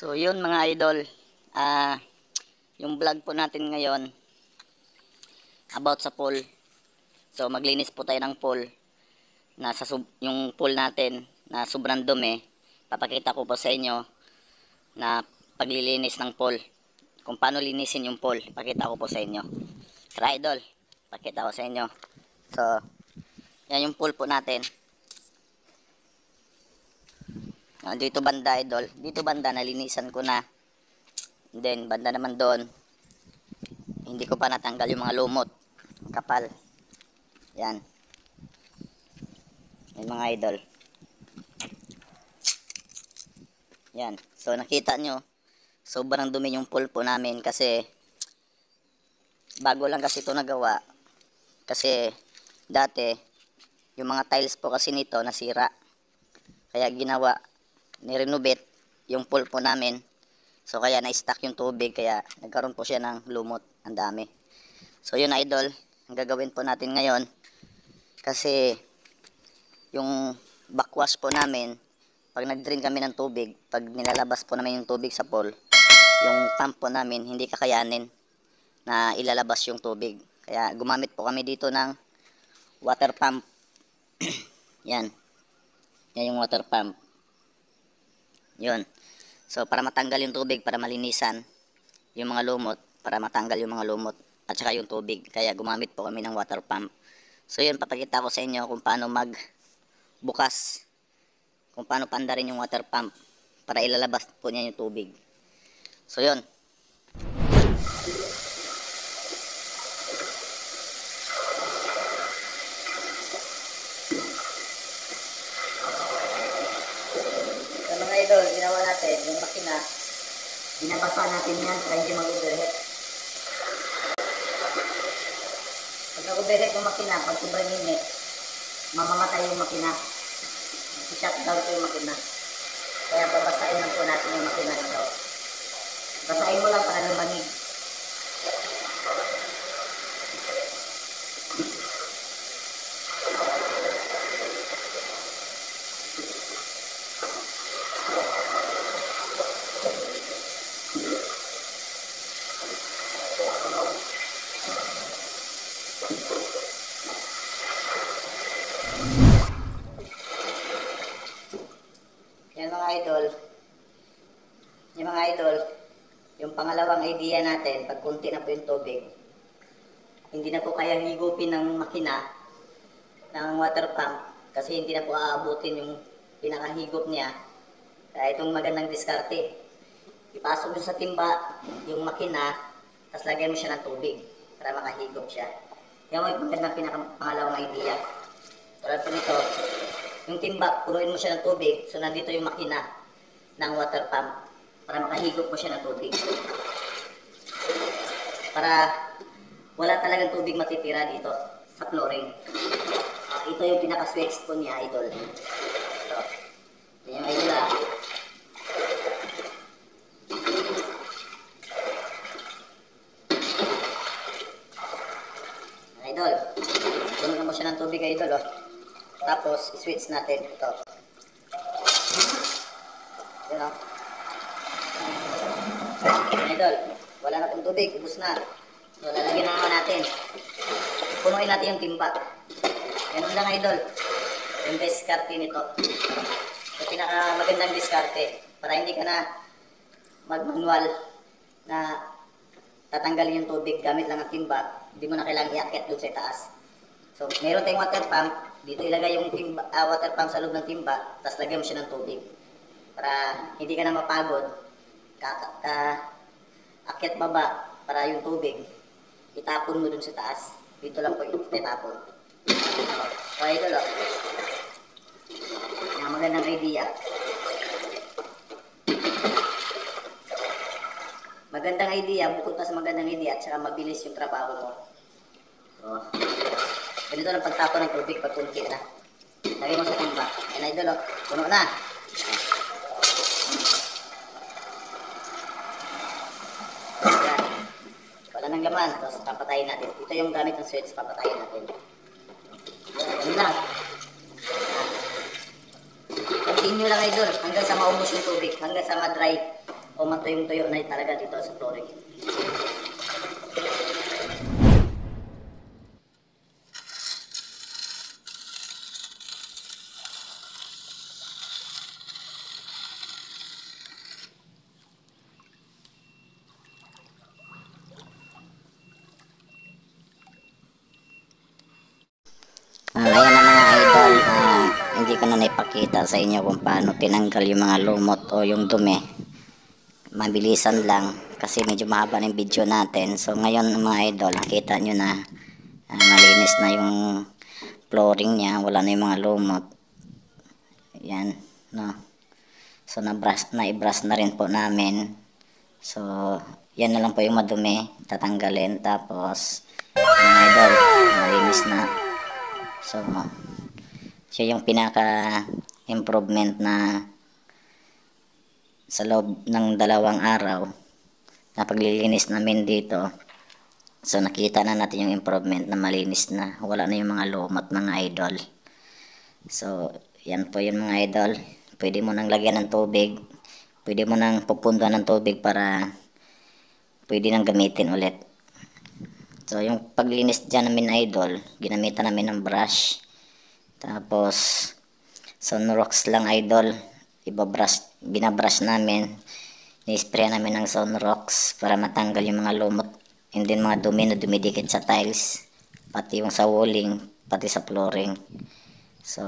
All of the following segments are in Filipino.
So yun mga idol, yung vlog po natin ngayon about sa pool. So maglinis po tayo ng pool na yung pool natin na sobrang dumi. Papakita ko po sa inyo na paglilinis ng pool, kung paano linisin yung pool. Pakita ko po sa inyo. Tara idol, pakita ko sa inyo. So yan yung pool po natin. Dito banda idol, dito banda nalinisan ko na. And then banda naman doon, hindi ko pa natanggal yung mga lumot, kapal. Yan. Yung mga idol. Yan. So nakita nyo, sobrang dumi yung pool po namin kasi bago lang kasi ito nagawa. Kasi dati yung mga tiles po kasi nito nasira. Kaya ginawa, nirenovate yung pool po namin. So kaya na-stuck yung tubig, kaya nagkaroon po siya ng lumot. Ang dami. So yun idol, ang gagawin po natin ngayon, kasi yung backwash po namin, pag nag-drain kami ng tubig, pag nilalabas po namin yung tubig sa pool, yung pump po namin hindi kakayanin na ilalabas yung tubig. Kaya gumamit po kami dito ng water pump. Yan. Yan yung water pump. Yun. So para matanggal yung tubig, para malinisan yung mga lumot, para matanggal yung mga lumot at saka yung tubig. Kaya gumamit po kami ng water pump. So yun, papakita ko sa inyo kung paano magbukas, kung paano pandarin yung water pump para ilalabas po niya yung tubig. So yun. So mga idol, ginawa natin yung makina, binabasa natin yan para hindi mag-overheat. Pag nag-overheat yung makina, pag sobrang init, mamamatay yung makina. I-shutdown ko yung makina. Kaya babasahin lang po natin yung makina nito. Basahin mo lang para lumangig. Yan mga idol. Yung mga idol, yung pangalawang idea natin, pag kunti na po yung tubig, hindi na po kaya higupin ng makina ng water pump kasi hindi na po aabutin yung pinakahigop niya. Kaya itong magandang diskarte, ipasok mo sa timba yung makina, tapos lagyan mo siya ng tubig para makahigop siya. Yan mo yung magandang pangalawang idea. Tulad po nito, yung timba, punuin mo siya ng tubig, so nandito yung makina ng water pump para makahigop mo siya ng tubig. Para wala talagang tubig matitira dito sa flooring. Ito yung pinaka-switch po niya, idol. Ito. Yan yung idol ah. Idol, punuin mo siya ng tubig, idol oh. Tapos, i-switch natin ito. Yan o. Idol, wala na pong tubig. Ubus na. So, lalagyan na naman natin. Punuin natin yung timba. Yan lang, idol. Yung diskarte nito. So, pinakamagandang diskarte. Para hindi ka na mag-manual na tatanggalin yung tubig gamit lang ang timba. Hindi mo na kailangang iakyat doon sa taas. So, meron tayong water pump. Dito ilagay yung timba, water pump sa loob ng timba, tapos lagyan mo siya ng tubig. Para hindi ka na mapagod, akyat baba, para yung tubig, itapon mo dun sa taas. Dito lang po itapon. So, ito lang. Yung magandang idea. Magandang idea, bukod pa sa magandang idea, at saka mabilis yung trabaho mo. So, ganito lang pagtapon ng tubig pag kunti na. Lagay mo sa timba. Yan idol oh. Puno na. Yan. Wala nang laman. Tapos papatayin natin. Ito yung gamit ng switch. Papatayin natin. Yan lang. Continue lang idol. Hanggang sa maubos yung tubig. Hanggang sa ma-dry. O pumatuyong-tuyo na talaga dito sa flooring. Ayan na mga idol, hindi ko na naipakita sa inyo kung paano tinanggal yung mga lumot o yung dumi. Mabilisan lang kasi medyo mahaba ng video natin. So ngayon mga idol, nakita nyo na malinis na yung flooring niya, wala na yung mga lumot. Yan, no. So na-brush na rin po namin. So yan na lang po yung madumi, tatanggalin. Tapos mga idol, malinis na. So siya yung pinaka improvement na sa loob ng 2 araw na paglilinis namin dito. So nakita na natin yung improvement na malinis na, wala na yung mga lumot mga idol. So yan po yun mga idol, pwede mo nang lagyan ng tubig, pwede mo nang pupunduan ng tubig para pwede nang gamitin ulit. So yung paglinis dyan namin idol, ginamitan namin ng brush, tapos Sunrox lang idol, binabrush namin, ni-spray namin ng Sunrox para matanggal yung mga lumot and then mga dumi na dumidikit sa tiles, pati yung sa walling, pati sa flooring. So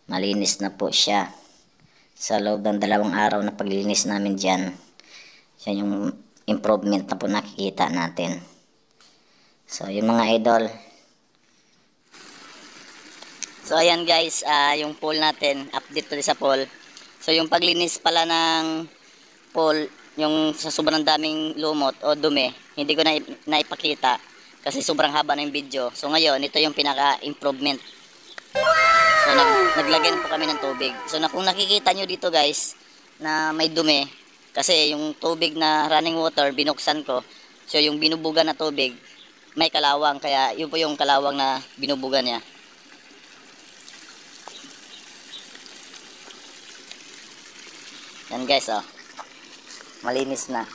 malinis na po siya sa loob ng 2 araw na paglinis namin dyan. Yan yung improvement na po nakikita natin. So yun mga idol. So ayan guys, yung pool natin, update tuloy sa pool. So yung paglinis pala ng pool, yung sa sobrang daming lumot o dumi, hindi ko na naipakita kasi sobrang haba ng video. So ngayon, ito yung pinaka-improvement. So naglagyan po kami ng tubig. So kung nakikita nyo dito guys, na may dumi, kasi yung tubig na running water, binuksan ko. So yung binubugan na tubig, may kalawang, kaya yun po yung kalawang na binubugan niya. Yan guys, oh. Malinis na.